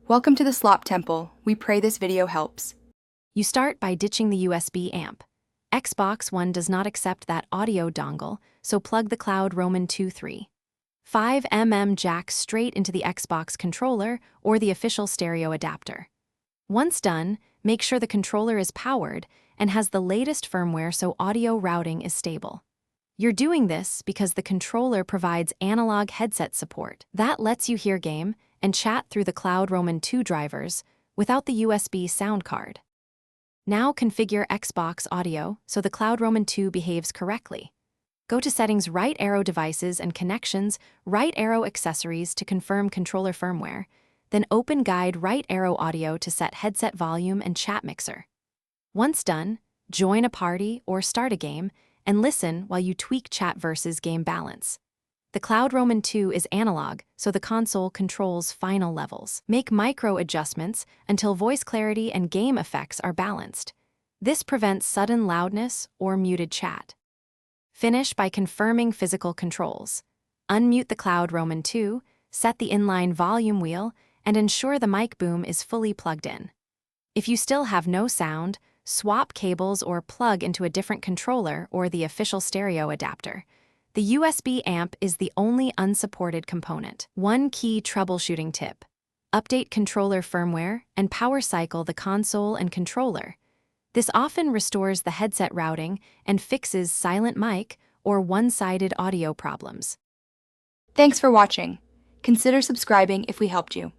Welcome to the Slop Temple. We pray this video helps. You start by ditching the USB amp. Xbox One does not accept that audio dongle, so plug the Cloud Roman 2 5mm jack straight into the Xbox controller or the official stereo adapter. Once done, make sure the controller is powered and has the latest firmware so audio routing is stable. You're doing this because the controller provides analog headset support. That lets you hear game and chat through the Cloud Roman 2 drivers without the USB sound card. Now configure Xbox audio so the Cloud Roman 2 behaves correctly. Go to Settings, Right Arrow Devices and Connections, Right Arrow Accessories to confirm controller firmware, then open Guide Right Arrow Audio to set headset volume and chat mixer. Once done, join a party or start a game and listen while you tweak chat versus game balance. The Cloud Roman 2 is analog, so the console controls final levels. Make micro adjustments until voice clarity and game effects are balanced. This prevents sudden loudness or muted chat. Finish by confirming physical controls. Unmute the Cloud Roman 2, set the inline volume wheel, and ensure the mic boom is fully plugged in. If you still have no sound, swap cables or plug into a different controller or the official stereo adapter. The USB amp is the only unsupported component. One key troubleshooting tip: update controller firmware and power cycle the console and controller. This often restores the headset routing and fixes silent mic or one-sided audio problems. Thanks for watching. Consider subscribing if we helped you.